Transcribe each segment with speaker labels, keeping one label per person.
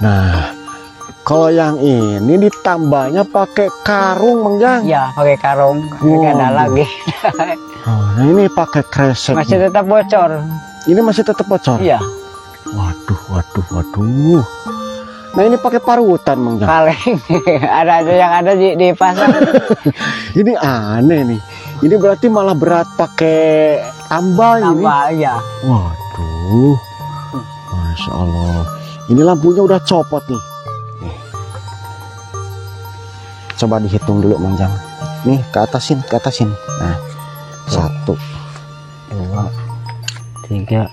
Speaker 1: Nah, kalau yang ini ditambahnya pakai karung, Mang Jang.
Speaker 2: Ya, pakai karung, nggak ada lagi.
Speaker 1: Oh, nah ini pakai kresek.
Speaker 2: Masih tetap bocor.
Speaker 1: Ini masih tetap bocor.
Speaker 2: Iya.
Speaker 1: Waduh. Nah ini pakai parutan, Mang Jang.
Speaker 2: Kaleng. ada yang ada di pasar.
Speaker 1: Ini aneh nih. Ini berarti malah berat pakai tambal ini.
Speaker 2: Ya.
Speaker 1: Waduh. Masya Allah. Ini lampunya udah copot nih. Coba dihitung dulu, Mang Jang. Nih, ke atasin. Nah, 1, 2,
Speaker 2: 3,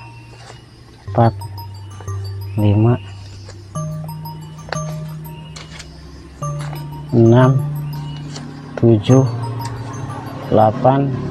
Speaker 2: 4, 5, 6, 7, 8.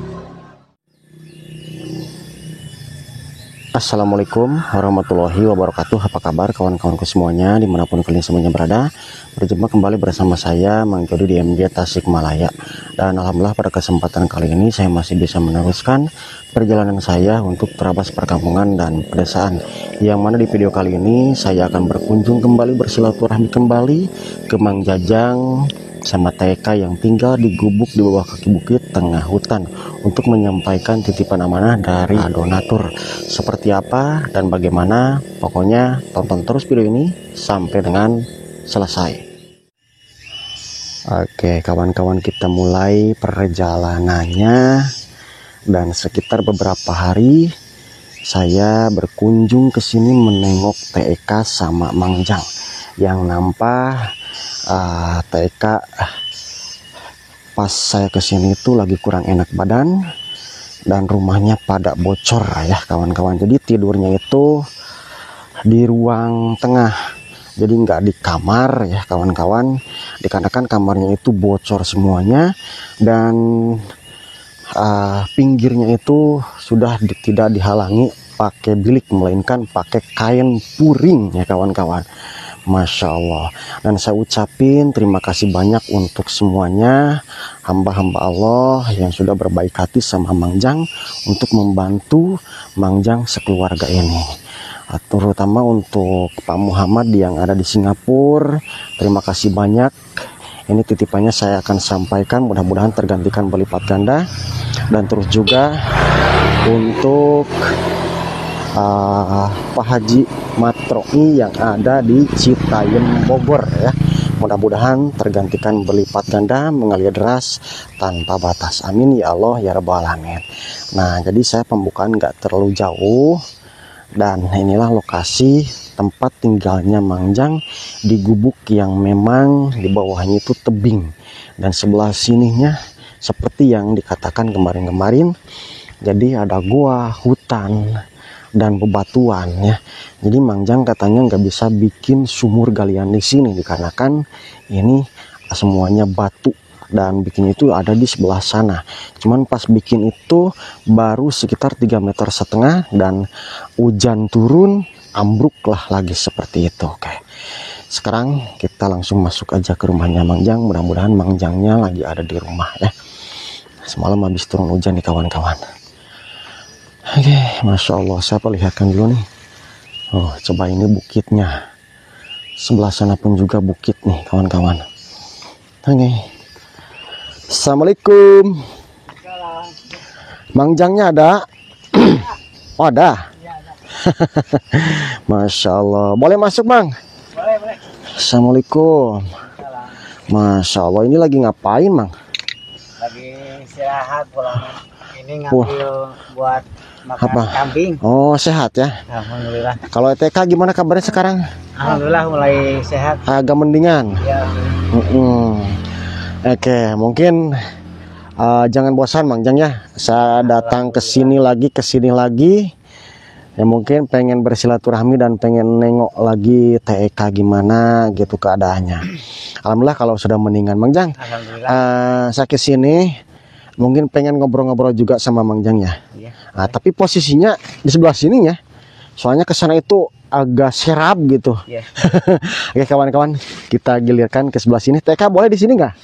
Speaker 1: Assalamualaikum warahmatullahi wabarakatuh. Apa kabar kawan-kawanku semuanya dimanapun kalian semuanya berada? Berjumpa kembali bersama saya Mang Jody di MJ Tasikmalaya. Dan alhamdulillah pada kesempatan kali ini saya masih bisa meneruskan perjalanan saya untuk terabas perkampungan dan pedesaan, yang mana di video kali ini saya akan berkunjung kembali, bersilaturahmi kembali ke Mang Jajang sama TK yang tinggal di gubuk di bawah kaki bukit tengah hutan, untuk menyampaikan titipan amanah dari donatur. Seperti apa dan bagaimana, pokoknya tonton terus video ini sampai dengan selesai. Oke kawan-kawan, kita mulai perjalanannya. Dan sekitar beberapa hari saya berkunjung ke sini menengok TK sama Mang Jang, yang nampak TK pas saya kesini itu lagi kurang enak badan dan rumahnya pada bocor ya kawan-kawan. Jadi tidurnya itu di ruang tengah, jadi nggak di kamar ya kawan-kawan, dikarenakan kamarnya itu bocor semuanya. Dan pinggirnya itu sudah tidak dihalangi pakai bilik, melainkan pakai kain puring ya kawan-kawan. Masya Allah. Dan saya ucapin terima kasih banyak untuk semuanya hamba-hamba Allah yang sudah berbaik hati sama Mang Jang untuk membantu Mang Jang sekeluarga ini. Terutama untuk Pak Muhammad yang ada di Singapura, terima kasih banyak. Ini titipannya saya akan sampaikan, mudah-mudahan tergantikan berlipat ganda. Dan terus juga untuk Pak Haji Matroi yang ada di Citayam Bogor ya, mudah-mudahan tergantikan berlipat ganda, mengalir deras tanpa batas, amin ya Allah ya rabbal alamin. Nah jadi saya pembukaan nggak terlalu jauh, dan inilah lokasi tempat tinggalnya Mang Jang di gubuk yang memang di bawahnya itu tebing, dan sebelah sininya seperti yang dikatakan kemarin-kemarin, jadi ada gua, hutan, dan bebatuan ya. Jadi Mang Jang katanya nggak bisa bikin sumur galian di sini dikarenakan ini semuanya batu, dan bikin itu ada di sebelah sana. Cuman pas bikin itu baru sekitar 3,5 meter, dan hujan turun ambruklah lagi seperti itu. Oke, sekarang kita langsung masuk aja ke rumahnya Mang Jang. Mudah-mudahan Mang Jangnya lagi ada di rumah ya. Semalam habis turun hujan nih kawan-kawan. Oke, Masya Allah, saya perlihatkan dulu nih. Oh, coba ini bukitnya. Sebelah sana pun juga bukit nih, kawan-kawan. Oke. Assalamualaikum. Mang Jangnya ada? Oh, ada? Masya Allah. Boleh masuk, Mang?
Speaker 2: Boleh.
Speaker 1: Assalamualaikum. Masya Allah, ini lagi ngapain, Mang?
Speaker 2: Lagi istirahat pulang. Ini ngambil buat makan kambing.
Speaker 1: Oh, sehat ya?
Speaker 2: Alhamdulillah.
Speaker 1: Kalau TK gimana kabarnya sekarang?
Speaker 2: Alhamdulillah mulai sehat.
Speaker 1: Agak mendingan.
Speaker 2: Ya.
Speaker 1: Oke, mungkin jangan bosan Mang Jang ya. Saya datang ke sini lagi. Ya mungkin pengen bersilaturahmi dan pengen nengok lagi TK gimana gitu keadaannya. Alhamdulillah kalau sudah mendingan Mang Jang.
Speaker 2: Alhamdulillah.
Speaker 1: Saya ke sini mungkin pengen ngobrol-ngobrol juga sama Mang Jang ya.
Speaker 2: Iya.
Speaker 1: Tapi posisinya di sebelah sini ya. Soalnya ke sana itu agak serap gitu.
Speaker 2: Iya.
Speaker 1: Oke kawan-kawan, kita gilirkan ke sebelah sini. TK boleh di sini nggak?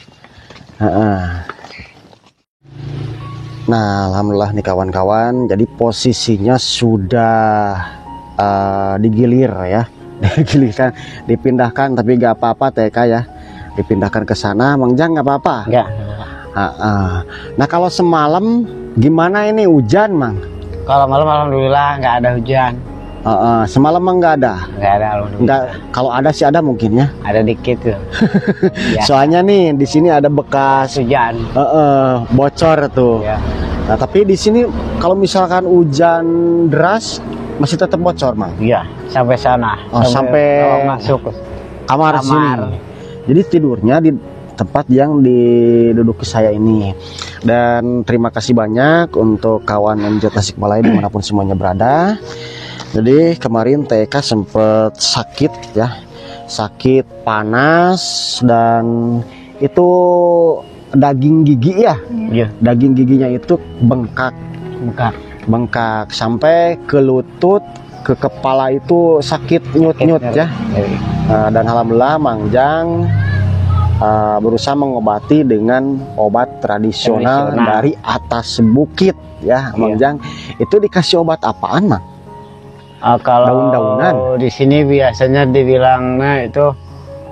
Speaker 1: Nah, alhamdulillah nih kawan-kawan. Jadi posisinya sudah digilir ya, dipindahkan, tapi gak apa-apa TK ya, dipindahkan ke sana. Mang Jang nggak apa-apa.
Speaker 2: Enggak.
Speaker 1: Nah kalau semalam gimana ini, hujan Mang?
Speaker 2: Kalau malam alhamdulillah nggak ada hujan.
Speaker 1: Semalam Mang nggak ada.
Speaker 2: Nggak ada alhamdulillah.
Speaker 1: Nggak, kalau ada sih ada mungkin ya.
Speaker 2: Ada dikit tuh. Ya.
Speaker 1: Soalnya nih di sini ada bekas
Speaker 2: Hujan.
Speaker 1: bocor tuh.
Speaker 2: Ya.
Speaker 1: Nah tapi di sini kalau misalkan hujan deras masih tetap bocor Mang.
Speaker 2: Iya, sampai sana.
Speaker 1: Sampai
Speaker 2: masuk
Speaker 1: kamar sini. Jadi tidurnya di tempat yang diduduki saya ini. Dan terima kasih banyak untuk kawan MJ Tasikmalaya dimanapun semuanya berada. Jadi kemarin TK sempet sakit ya, sakit panas, dan itu daging gigi ya.
Speaker 2: Iya.
Speaker 1: Daging giginya itu bengkak sampai ke lutut, ke kepala itu sakit nyut-nyut ya. Dan alhamdulillah Mang Jang berusaha mengobati dengan obat tradisional dari atas bukit ya. Mang Jang itu dikasih obat apaan Mang?
Speaker 2: Kalau
Speaker 1: daun-daunan
Speaker 2: di sini biasanya dibilangnya itu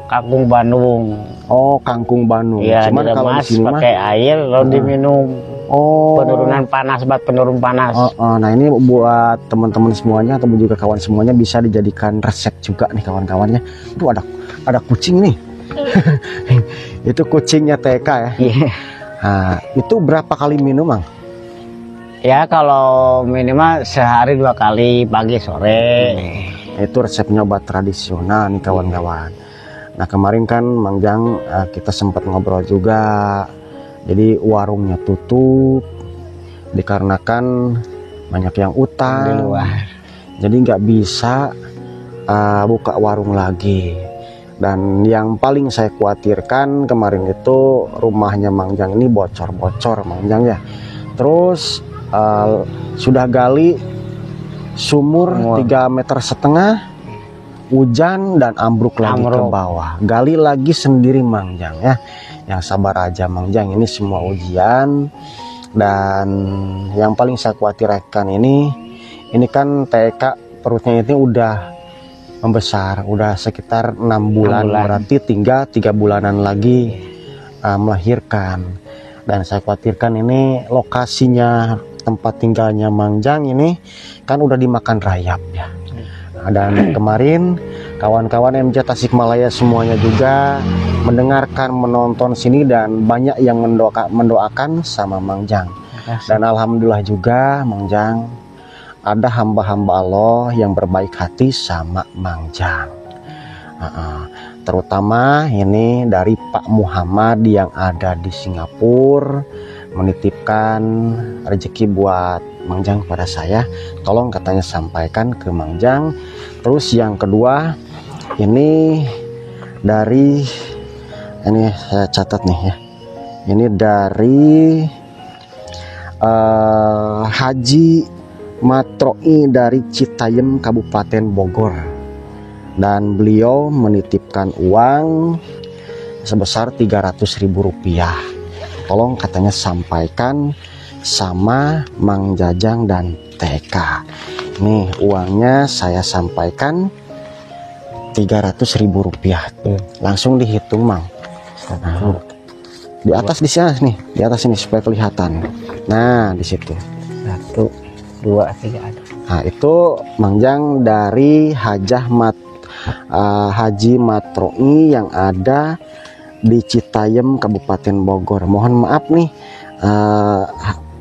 Speaker 2: kangkung Bandung.
Speaker 1: Oh, kangkung Bandung.
Speaker 2: Iya,
Speaker 1: cuman kalau di sini
Speaker 2: pakai air lalu diminum.
Speaker 1: Oh,
Speaker 2: penurunan panas, obat penurun panas.
Speaker 1: Nah ini buat teman-teman semuanya atau juga kawan semuanya bisa dijadikan resep juga nih kawan-kawannya. Itu ada kucing nih. Itu kucingnya TK ya.
Speaker 2: Iya.
Speaker 1: Nah, itu berapa kali minum Mang?
Speaker 2: Ya kalau minimal sehari 2 kali, pagi sore.
Speaker 1: Itu resepnya obat tradisional nih kawan-kawan. Nah kemarin kan Mang Jang kita sempat ngobrol juga. Jadi warungnya tutup dikarenakan banyak yang utang
Speaker 2: di luar.
Speaker 1: Jadi nggak bisa buka warung lagi. Dan yang paling saya khawatirkan kemarin itu rumahnya Mang Jang ini bocor-bocor Mang Jang ya. Terus sudah gali sumur 3,5 meter, hujan dan ambruk lagi ke bawah. Gali lagi sendiri Mang Jang ya. Yang sabar aja Mang Jang, ini semua ujian. Dan yang paling saya khawatirkan ini kan TK perutnya ini udah membesar, udah sekitar 6 bulan. Berarti tinggal 3 bulanan lagi melahirkan. Dan saya khawatirkan ini lokasinya tempat tinggalnya Mang Jang ini kan udah dimakan rayap ya. Dan kemarin kawan-kawan MJ Tasikmalaya semuanya juga mendengarkan, menonton sini, dan banyak yang mendoakan sama Mang Jang. Dan alhamdulillah juga Mang Jang ada hamba-hamba Allah yang berbaik hati sama Mang Jang. Terutama ini dari Pak Muhammad yang ada di Singapura menitipkan rezeki buat Mang Jang pada saya. Tolong katanya sampaikan ke Mang Jang. Terus yang kedua ini dari, ini saya catat nih ya, ini dari Haji Matroi dari Citayam Kabupaten Bogor, dan beliau menitipkan uang sebesar Rp300.000. Tolong katanya sampaikan sama Mang Jajang dan TK. Nih uangnya saya sampaikan Rp300.000. Langsung dihitung Mang. Nah, di atas di sana nih, di atas ini supaya kelihatan. Nah di situ
Speaker 2: 1, 2, 3 ada.
Speaker 1: Nah itu Mang Jang dari Haji Matroi yang ada di Citayam Kabupaten Bogor. Mohon maaf nih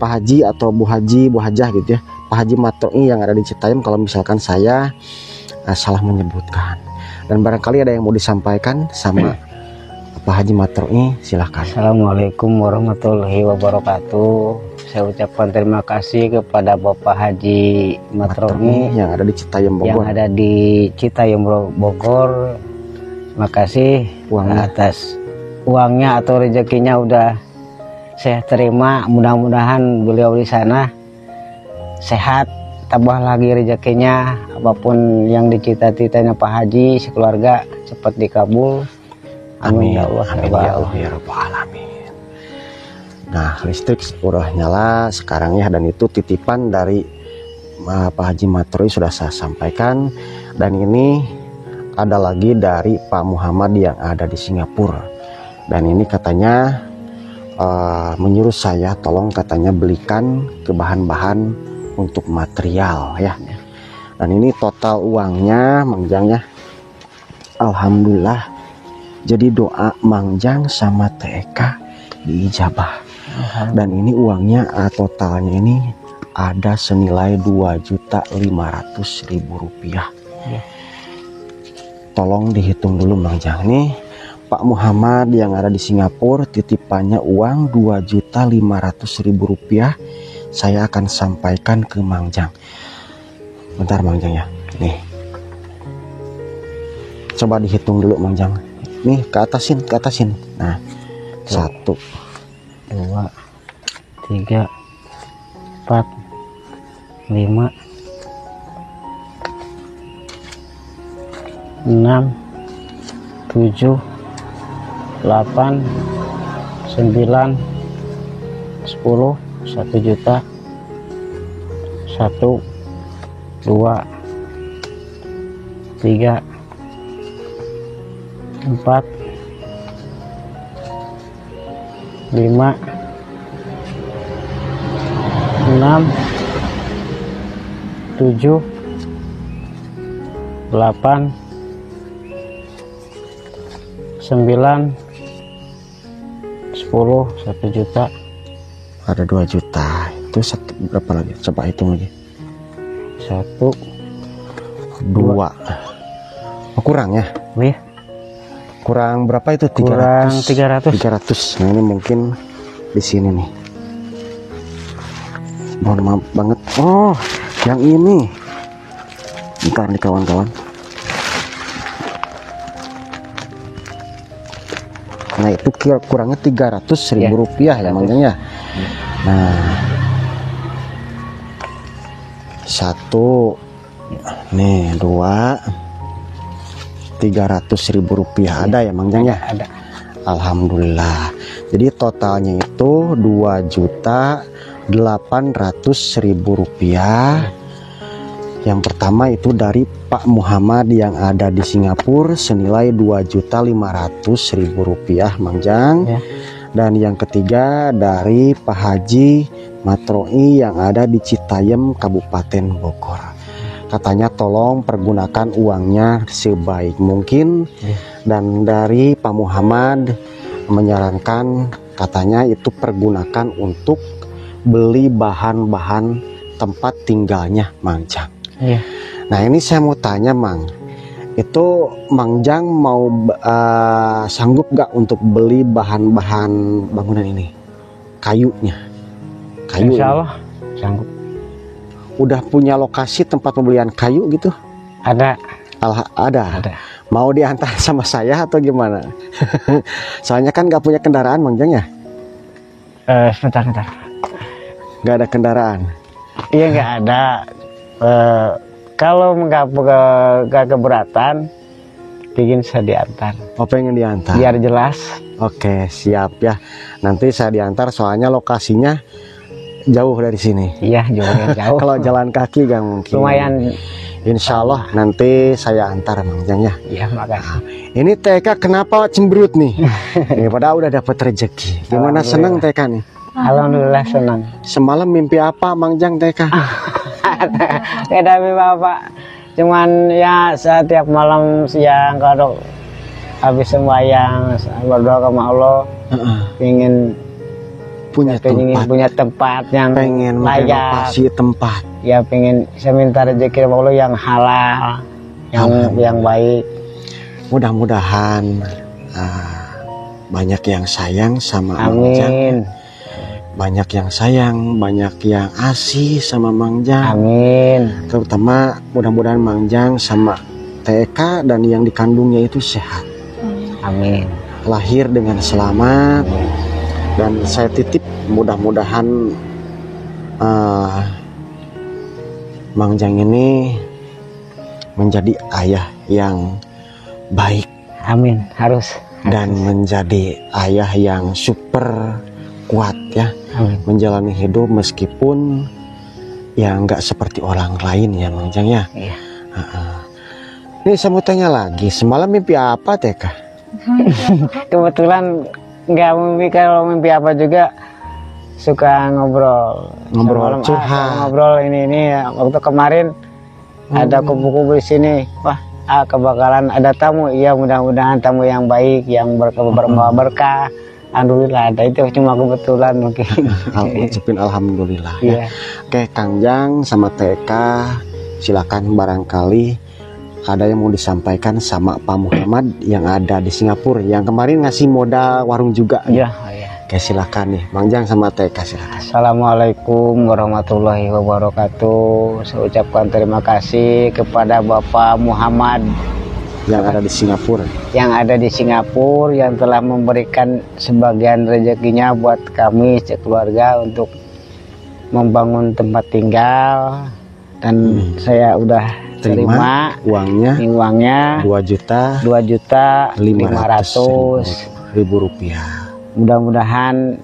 Speaker 1: Pak Haji atau Bu Hajah gitu ya, Pak Haji Matroi yang ada di Citayam kalau misalkan saya salah menyebutkan. Dan barangkali ada yang mau disampaikan sama Pak Haji Matroi, silahkan.
Speaker 2: Assalamualaikum warahmatullahi wabarakatuh. Saya ucapkan terima kasih kepada Bapak Haji Matroi
Speaker 1: yang ada di Citayam Bogor.
Speaker 2: Yang ada di Citayam Bogor. Terima kasih atas uangnya atau rezekinya udah saya terima. Mudah-mudahan beliau di sana sehat, tambah lagi rezekinya, apapun yang dicita-citanya Pak Haji sekeluarga cepat dikabul. Amin ya Allah,
Speaker 1: ya Rabbal alamin. Nah listrik udah nyala sekarang ya, dan itu titipan dari Pak Haji Matroi sudah saya sampaikan. Dan ini ada lagi dari Pak Muhammad yang ada di Singapura. Dan ini katanya menyuruh saya tolong katanya belikan ke bahan-bahan untuk material ya. Dan ini total uangnya Mang Jang ya. Alhamdulillah. Jadi doa Mang Jang sama TK diijabah. Dan ini uangnya totalnya ini ada senilai 2.500.000 rupiah. Tolong dihitung dulu Mang Jang nih. Pak Muhammad yang ada di Singapura titipannya uang 2.500.000 rupiah. Saya akan sampaikan ke Mang Jang. Bentar Mang Jang ya. Nih. Coba dihitung dulu Mang Jang. Nih ke atasin. Nah, 1,
Speaker 2: 2, 3, 4, 5, 6, 7, 8, 9, 10, 1 juta, 1, 2, 3, 4, 5, 6, 7, 8, 9, 10, 1 juta.
Speaker 1: ada 2 juta. Itu berapa lagi? Coba hitung lagi.
Speaker 2: 1,
Speaker 1: 2. Oh, kurang ya?
Speaker 2: nih
Speaker 1: Kurang berapa itu? 300.
Speaker 2: kurang 300.
Speaker 1: 300. Nah, ini mungkin di sini nih. Mohon maaf banget. Oh, yang ini. Bentar nih kawan-kawan. Nah, itu kurangnya 300.000 rupiah ya Mang Jang ya. Nah, 1 nih 2 300.000 rupiah ada ya Mang Jang ya.
Speaker 2: Ada.
Speaker 1: Alhamdulillah. Jadi totalnya itu 2.800.000 rupiah. Yang pertama itu dari Pak Muhammad yang ada di Singapura senilai 2.500.000 rupiah Mang Jang.
Speaker 2: Ya.
Speaker 1: Dan yang ketiga dari Pak Haji Matroi yang ada di Citayam Kabupaten Bogor. Katanya tolong pergunakan uangnya sebaik mungkin. Dan dari Pak Muhammad menyarankan katanya itu pergunakan untuk beli bahan-bahan tempat tinggalnya Mang Jang.
Speaker 2: Iya.
Speaker 1: Nah ini saya mau tanya Mang, itu Mang Jang mau sanggup gak untuk beli bahan-bahan bangunan ini, kayunya? Kayu.
Speaker 2: Insya Allah sanggup.
Speaker 1: Udah punya lokasi tempat pembelian kayu gitu?
Speaker 2: Ada.
Speaker 1: Ada.
Speaker 2: Ada.
Speaker 1: Mau diantar sama saya atau gimana? Soalnya kan gak punya kendaraan Mang Jang ya?
Speaker 2: Sebentar.
Speaker 1: Gak ada kendaraan.
Speaker 2: Iya nggak ada. Kalau nggak keberatan, bikin saya diantar.
Speaker 1: Oh pengen diantar?
Speaker 2: Biar jelas.
Speaker 1: Oke siap ya. Nanti saya diantar soalnya lokasinya jauh dari sini.
Speaker 2: Iya jauh.
Speaker 1: Kalau jalan kaki gak mungkin.
Speaker 2: Lumayan.
Speaker 1: Insya Allah nanti saya antar Mang Jang ya.
Speaker 2: Iya makasih.
Speaker 1: Ini TK kenapa cemberut nih? Nih padahal udah dapat rezeki. Gimana seneng TK nih?
Speaker 2: Alhamdulillah senang.
Speaker 1: Semalam mimpi apa Mang Jang TK?
Speaker 2: Beda bapak. Cuman ya setiap malam siang kalau habis sembahyang berdoa sama Allah, ingin
Speaker 1: punya
Speaker 2: tempat yang
Speaker 1: pengen
Speaker 2: layak.
Speaker 1: merenovasi tempat.
Speaker 2: Ya pengen saya minta rezeki sama Allah yang halal, yang baik.
Speaker 1: Mudah-mudahan banyak yang sayang sama Mang Jang.
Speaker 2: Amin.
Speaker 1: Banyak yang sayang, banyak yang asih sama Mang Jang.
Speaker 2: Amin.
Speaker 1: Terutama mudah-mudahan Mang Jang sama TK dan yang dikandungnya itu sehat.
Speaker 2: Amin.
Speaker 1: Lahir dengan selamat. Dan saya titip mudah-mudahan Mang Jang ini menjadi ayah yang baik.
Speaker 2: Amin. Harus.
Speaker 1: Dan menjadi ayah yang super kuat ya.
Speaker 2: Amin.
Speaker 1: Menjalani hidup meskipun ya nggak seperti orang lain ya Mang Jang ya.
Speaker 2: Iya.
Speaker 1: Nih saya mau tanya lagi, semalam mimpi apa TK?
Speaker 2: Kebetulan nggak mimpi, kalau mimpi apa juga suka ngobrol.
Speaker 1: Ngobrol,
Speaker 2: Semalam,
Speaker 1: curhat.
Speaker 2: ngobrol ini ya. Waktu kemarin ada kumpul-kumpul di sini. Wah, kebakalan ada tamu. Iya, mudah-mudahan tamu yang baik, yang berbawa berkah. Alhamdulillah ada, itu cuma kebetulan mungkin.
Speaker 1: Ucapin alhamdulillah
Speaker 2: Iya.
Speaker 1: ya. Oke, Kang Jang sama TK, silakan barangkali ada yang mau disampaikan sama Pak Muhammad yang ada di Singapura, yang kemarin ngasih modal warung juga.
Speaker 2: Iya.
Speaker 1: Oke, silakan nih, Mang Jang sama TK, silakan.
Speaker 2: Assalamualaikum warahmatullahi wabarakatuh. Saya ucapkan terima kasih kepada Bapak Muhammad
Speaker 1: Yang ada di Singapura.
Speaker 2: yang ada di Singapura, yang telah memberikan sebagian rezekinya buat kami sekeluarga untuk membangun tempat tinggal, dan saya udah terima
Speaker 1: uangnya
Speaker 2: uangnya
Speaker 1: 2.500.000 rupiah.
Speaker 2: Mudah-mudahan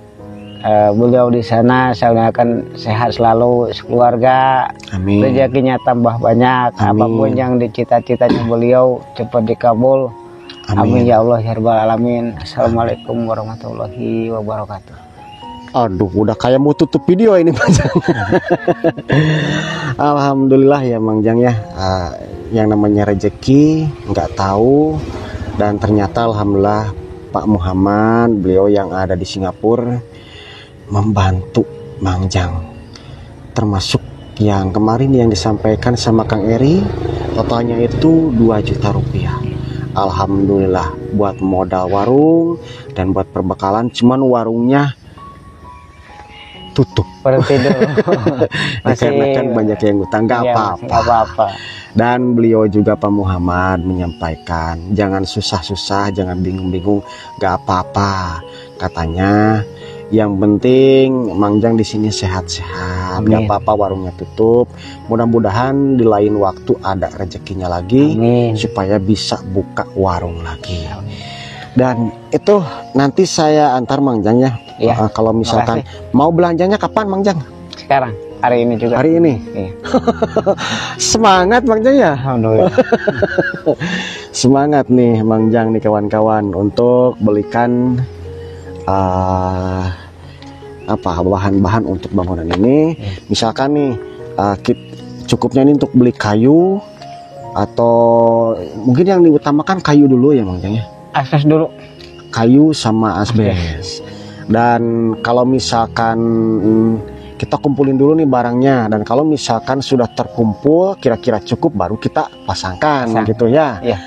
Speaker 2: beliau di sana saya akan sehat selalu sekeluarga,
Speaker 1: Amin.
Speaker 2: rezekinya tambah banyak.
Speaker 1: Amin.
Speaker 2: Apapun yang dicita-citanya beliau cepat dikabul. Amin ya Allah ya Rabbal Alamin. Assalamualaikum warahmatullahi wabarakatuh.
Speaker 1: Aduh, udah kayak mau tutup video ini, Mang Jang. Alhamdulillah ya, Mang Jang ya. Yang namanya rezeki nggak tahu, dan ternyata alhamdulillah Pak Muhammad, beliau yang ada di Singapura, membantu Mang Jang. Termasuk yang kemarin yang disampaikan sama Kang Eri, totalnya itu 2 juta rupiah. Alhamdulillah buat modal warung dan buat perbekalan, cuman warungnya tutup.
Speaker 2: Berhenti dulu.
Speaker 1: Karena kan banyak yang utang, nggak
Speaker 2: Iya,
Speaker 1: apa-apa.
Speaker 2: nggak apa-apa.
Speaker 1: Dan beliau juga Pak Muhammad menyampaikan, jangan susah-susah, jangan bingung-bingung, nggak apa-apa. Katanya yang penting Mang Jang di sini sehat-sehat, nggak
Speaker 2: Amin.
Speaker 1: apa-apa warungnya tutup. Mudah-mudahan di lain waktu ada rezekinya lagi,
Speaker 2: Amin.
Speaker 1: supaya bisa buka warung lagi. Dan itu nanti saya antar Mang Jang ya.
Speaker 2: Iya.
Speaker 1: Kalau misalkan mau belanjanya kapan, Mang Jang?
Speaker 2: Sekarang hari ini juga.
Speaker 1: Hari ini.
Speaker 2: Iya.
Speaker 1: Semangat Mang Jang ya.
Speaker 2: Alhamdulillah.
Speaker 1: Semangat nih Mang Jang nih kawan-kawan untuk belikan bahan-bahan untuk bangunan ini. Misalkan nih cukupnya ini untuk beli kayu, atau mungkin yang diutamakan kayu dulu ya Mang Jang ya.
Speaker 2: Akses dulu.
Speaker 1: Kayu sama asbes. Dan kalau misalkan kita kumpulin dulu nih barangnya, dan kalau misalkan sudah terkumpul kira-kira cukup, baru kita pasangkan gitu ya.
Speaker 2: Iya.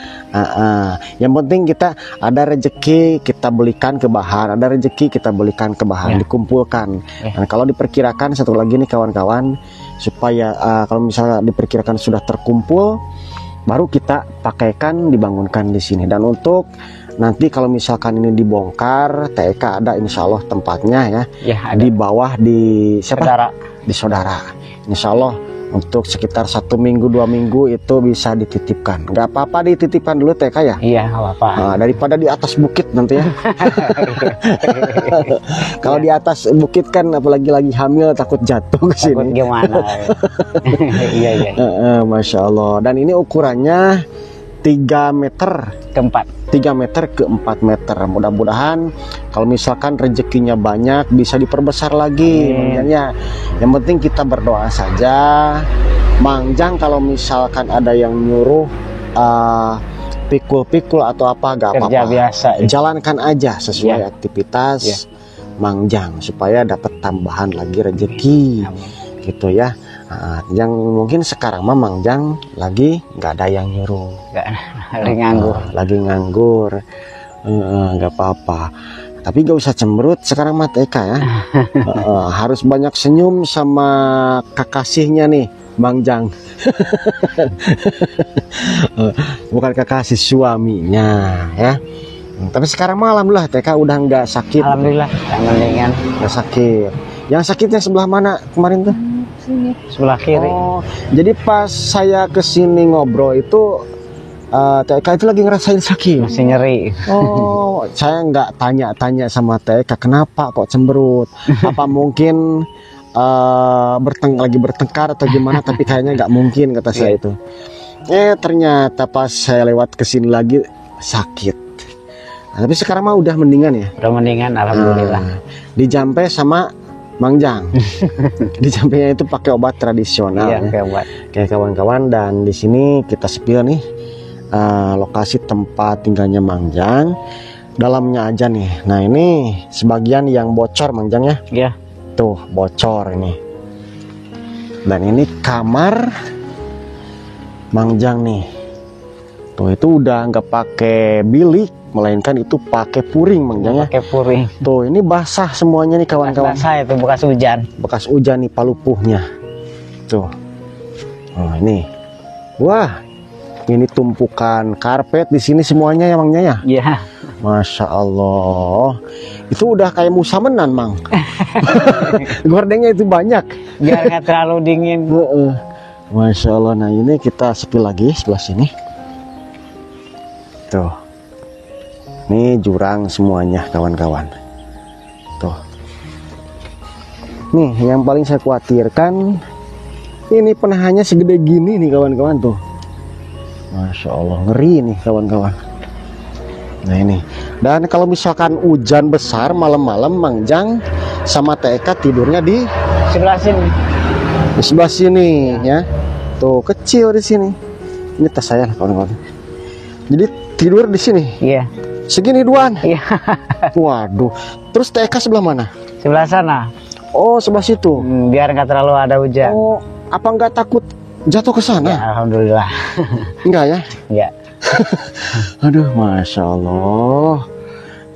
Speaker 1: Yang penting kita ada rezeki, kita belikan ke bahan, ada rezeki kita belikan ke bahan,
Speaker 2: Ya.
Speaker 1: dikumpulkan.
Speaker 2: Ya.
Speaker 1: Dan kalau diperkirakan, satu lagi nih kawan-kawan, supaya kalau misalnya diperkirakan sudah terkumpul, baru kita pakaikan, dibangunkan di sini. Dan untuk nanti kalau misalkan ini dibongkar, TK ada insya Allah tempatnya ya,
Speaker 2: Ya, ada.
Speaker 1: di bawah di siapa?
Speaker 2: Saudara.
Speaker 1: Di saudara. Insya Allah untuk sekitar 1 minggu 2 minggu itu bisa dititipkan. Nggak apa-apa dititipkan dulu TK ya.
Speaker 2: Iya, apa-apa.
Speaker 1: Daripada di atas bukit nanti ya. Kalau di atas bukit kan apalagi lagi hamil takut jatuh ke
Speaker 2: Takut
Speaker 1: sini.
Speaker 2: gimana? Iya.
Speaker 1: Masya Allah. Dan ini ukurannya 3 meter.
Speaker 2: Keempat.
Speaker 1: 3 meter ke 4 meter. Mudah-mudahan kalau misalkan rezekinya banyak bisa diperbesar lagi. Makanya yang penting kita berdoa saja. Mang Jang kalau misalkan ada yang nyuruh pikul-pikul atau apa, gak
Speaker 2: Kerja
Speaker 1: apa-apa.
Speaker 2: biasa.
Speaker 1: Jalankan aja sesuai
Speaker 2: Ya.
Speaker 1: aktivitas
Speaker 2: Ya.
Speaker 1: Mang Jang supaya dapat tambahan lagi rezeki. Gitu ya. Yang mungkin sekarang mah Mang Jang lagi nggak ada yang nyuruh.
Speaker 2: Lagi nganggur.
Speaker 1: Lagi nganggur. Nggak apa-apa. Tapi gak usah cemberut sekarang mah TK ya. Harus banyak senyum sama kekasihnya nih Mang Jang. Bukan kekasih, suaminya ya. Tapi sekarang mah alhamdulillah TK udah nggak sakit.
Speaker 2: Alhamdulillah, yang mendingan.
Speaker 1: Nggak sakit. Yang sakitnya sebelah mana kemarin tuh?
Speaker 2: Sebelah kiri.
Speaker 1: Oh, jadi pas saya kesini ngobrol itu TK itu lagi ngerasain sakit.
Speaker 2: Masih nyeri.
Speaker 1: Oh, saya nggak tanya-tanya sama TK kenapa kok cemberut. Apa mungkin lagi bertengkar atau gimana? Tapi kayaknya nggak mungkin kata saya itu. Ternyata pas saya lewat ke sini lagi sakit. Nah, tapi sekarang mah udah mendingan ya.
Speaker 2: Udah mendingan, alhamdulillah.
Speaker 1: Dijampe sama Mang Jang. Dijampenya itu pakai obat tradisional.
Speaker 2: Iya,
Speaker 1: ya.
Speaker 2: pakai obat.
Speaker 1: Kayak kawan-kawan, dan di sini kita spill nih lokasi tempat tinggalnya Mang Jang. Dalamnya aja nih. Nah, ini sebagian yang bocor Mang Jang ya.
Speaker 2: Iya.
Speaker 1: Tuh, bocor ini. Dan ini kamar Mang Jang nih. Tuh, itu udah nggak pakai bilik, melainkan itu pakai puring Mang Jang ya.
Speaker 2: Pakai puring.
Speaker 1: Tuh, ini basah semuanya nih kawan-kawan.
Speaker 2: Basah itu bekas hujan.
Speaker 1: Bekas hujan nih palupuhnya. Tuh. Oh, ini. Wah. Ini tumpukan karpet di sini semuanya ya Mang Jang ya.
Speaker 2: Iya.
Speaker 1: Masya Allah. Itu udah kayak musamenan Mang. Gordengnya itu banyak.
Speaker 2: Biar nggak terlalu dingin.
Speaker 1: Masya Allah. Nah, ini kita spill lagi sebelah sini. Tuh. Ini jurang semuanya kawan-kawan. Tuh. Nih yang paling saya khawatirkan, ini penahannya segede gini nih kawan-kawan tuh. Masya Allah, ngeri nih kawan-kawan. Nah ini. Dan kalau misalkan hujan besar malam-malam Mang Jang sama TK tidurnya di
Speaker 2: Sebelah sini.
Speaker 1: di sebelah sini ya. Tuh kecil di sini. Ini tas saya kawan-kawan. Jadi tidur di sini.
Speaker 2: Iya.
Speaker 1: Segini duaan.
Speaker 2: Iya.
Speaker 1: Waduh. Terus TK sebelah mana?
Speaker 2: Sebelah sana.
Speaker 1: Oh, sebelah situ.
Speaker 2: Biar nggak terlalu ada hujan.
Speaker 1: Oh, apa nggak takut jatuh ke sana?
Speaker 2: Ya, alhamdulillah.
Speaker 1: Enggak ya?
Speaker 2: Ya.
Speaker 1: Aduh, Masya Allah.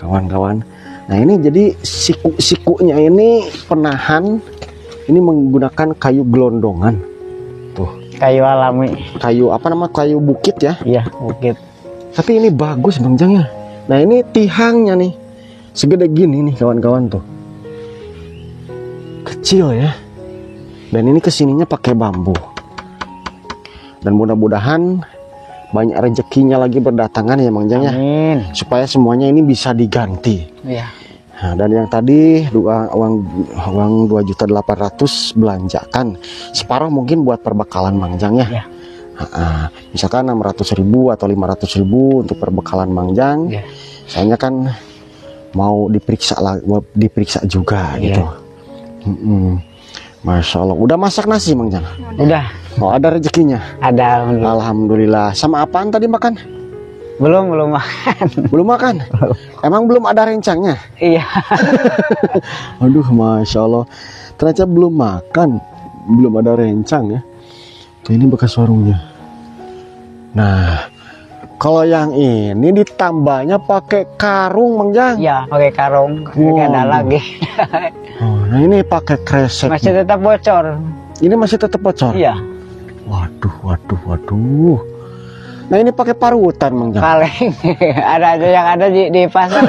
Speaker 1: Kawan-kawan. Nah, ini jadi siku-sikunya ini penahan. Ini menggunakan kayu gelondongan. Tuh.
Speaker 2: Kayu alami.
Speaker 1: Kayu apa nama? Kayu bukit ya.
Speaker 2: Iya, bukit.
Speaker 1: Tapi ini bagus Bang Jang ya. Nah, ini tihangnya nih. Segede gini nih kawan-kawan tuh. Kecil ya. Dan ini kesininya pakai bambu. Dan mudah-mudahan banyak rezekinya lagi berdatangan ya Mang Jang ya.
Speaker 2: Amin.
Speaker 1: Supaya semuanya ini bisa diganti.
Speaker 2: Iya.
Speaker 1: Nah, dan yang tadi uang 2.800.000 belanjakan. Separuh mungkin buat perbekalan Mang Jang ya.
Speaker 2: Iya.
Speaker 1: Misalkan 600.000 atau 500.000 untuk perbekalan Mang Jang.
Speaker 2: Iya.
Speaker 1: Soalnya kan mau diperiksa juga
Speaker 2: Iya.
Speaker 1: gitu. Masya Allah. Udah masak nasi Mang Jang?
Speaker 2: Udah.
Speaker 1: Oh, ada rezekinya.
Speaker 2: Ada, alhamdulillah.
Speaker 1: Alhamdulillah. Sama apaan tadi makan?
Speaker 2: Belum makan.
Speaker 1: Belum makan? Emang belum ada rencangnya?
Speaker 2: Iya.
Speaker 1: Aduh, Masya Allah. Ternyata belum makan. Belum ada rencang ya. Tuh, ini bekas warungnya. Nah, kalau yang ini ditambahnya pakai karung Mang Jang.
Speaker 2: Iya, pakai karung. Nggak ada lagi.
Speaker 1: Oh, nah ini pakai kresek.
Speaker 2: Masih tetap bocor.
Speaker 1: Ini masih tetap bocor.
Speaker 2: Iya.
Speaker 1: Waduh. Nah, ini pakai parutan Mang Jang.
Speaker 2: Kaleng. Ada aja yang ada di pasar.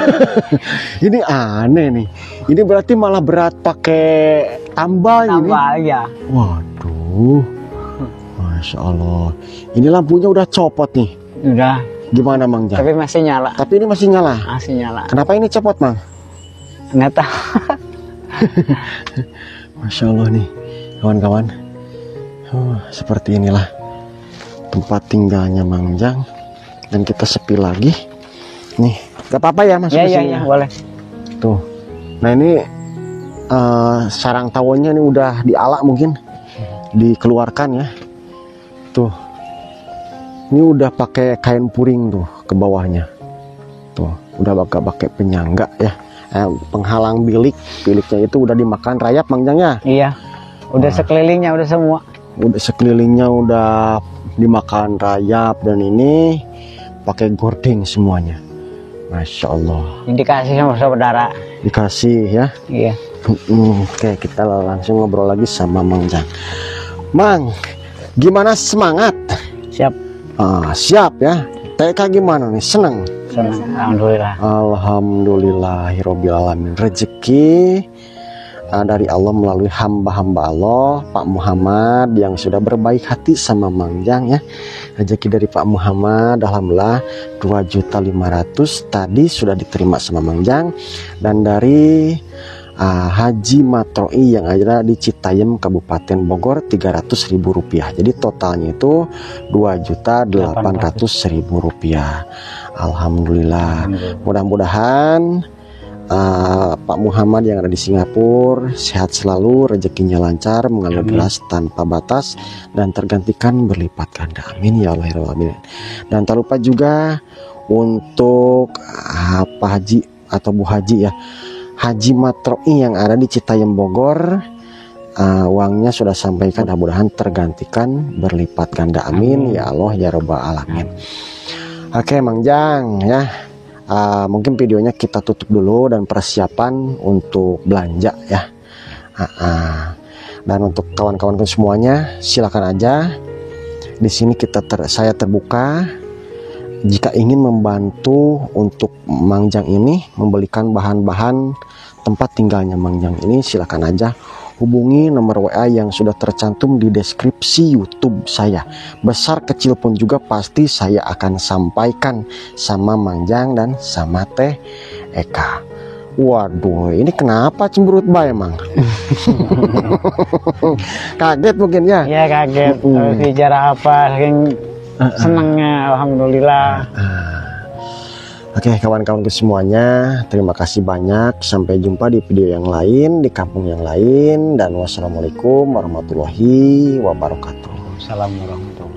Speaker 1: Ini aneh nih. Ini berarti malah berat pakai tambal ini.
Speaker 2: Tambah aja.
Speaker 1: Waduh. Masya Allah. Ini lampunya udah copot nih.
Speaker 2: Udah.
Speaker 1: Gimana Mang Jang?
Speaker 2: Tapi masih nyala.
Speaker 1: Tapi ini masih nyala.
Speaker 2: Masih nyala.
Speaker 1: Kenapa ini copot Mang?
Speaker 2: Nggak tahu.
Speaker 1: Masya Allah nih kawan-kawan. Seperti inilah tempat tinggalnya Mang Jang. Dan kita sepi lagi. Nih, gak apa-apa ya masuk ke sini.
Speaker 2: Iya, boleh.
Speaker 1: Tuh. Nah, ini sarang tawonnya ini udah dialak mungkin. Dikeluarkan ya. Tuh. Ini udah pakai kain puring tuh ke bawahnya. Tuh, udah gak pakai penyangga ya. Penghalang biliknya itu udah dimakan rayap Mang Jang ya.
Speaker 2: Iya. Udah sekelilingnya udah semua.
Speaker 1: Udah sekelilingnya udah dimakan rayap, dan ini pakai gording semuanya. Masya Allah.
Speaker 2: Ini dikasih sama saudara.
Speaker 1: Dikasih ya.
Speaker 2: Iya.
Speaker 1: Oke, kita langsung ngobrol lagi sama Mang Jang. Mang, gimana semangat?
Speaker 2: Siap.
Speaker 1: Siap ya. TK gimana nih? Senang?
Speaker 2: Senang. Alhamdulillah.
Speaker 1: Alhamdulillahirobbilalamin. Rezeki dari Allah melalui hamba-hamba Allah, Pak Muhammad yang sudah berbaik hati sama Mang Jang ya. Rezeki dari Pak Muhammad alhamdulillah 2.500.000 tadi sudah diterima sama Mang Jang. Dan dari Haji Matroi yang ada di Citayam Kabupaten Bogor Rp300.000. Jadi totalnya itu Rp2.800.000. Alhamdulillah. Mudah-mudahan Pak Muhammad yang ada di Singapura sehat selalu, rezekinya lancar, mengalir deras tanpa batas, dan tergantikan berlipat ganda. Amin ya Allah ya Rabbal Alamin. Dan tak lupa juga untuk Pak Haji atau Bu Haji ya, Haji Matroi yang ada di Citayam Bogor, uangnya sudah sampaikan, mudah-mudahan tergantikan berlipat ganda. Amin ya Allah ya Rabbal Alamin. Oke Mang Jang ya, mungkin videonya kita tutup dulu dan persiapan untuk belanja ya. Dan untuk kawan-kawan semuanya silakan aja, di sini saya terbuka jika ingin membantu untuk Mang Jang ini membelikan bahan-bahan tempat tinggalnya Mang Jang ini, silakan aja hubungi nomor WA yang sudah tercantum di deskripsi YouTube saya. Besar kecil pun juga pasti saya akan sampaikan sama Mang Jang dan sama Teh Eka. Waduh, ini kenapa cemberut bae Mang? Kaget mungkin ya?
Speaker 2: Ya kaget, harus bicara apa, saking senangnya, alhamdulillah.
Speaker 1: Oke kawan-kawan semuanya, terima kasih banyak. Sampai jumpa di video yang lain, di kampung yang lain. Dan wassalamualaikum warahmatullahi wabarakatuh.
Speaker 2: Assalamualaikum warahmatullahi wabarakatuh.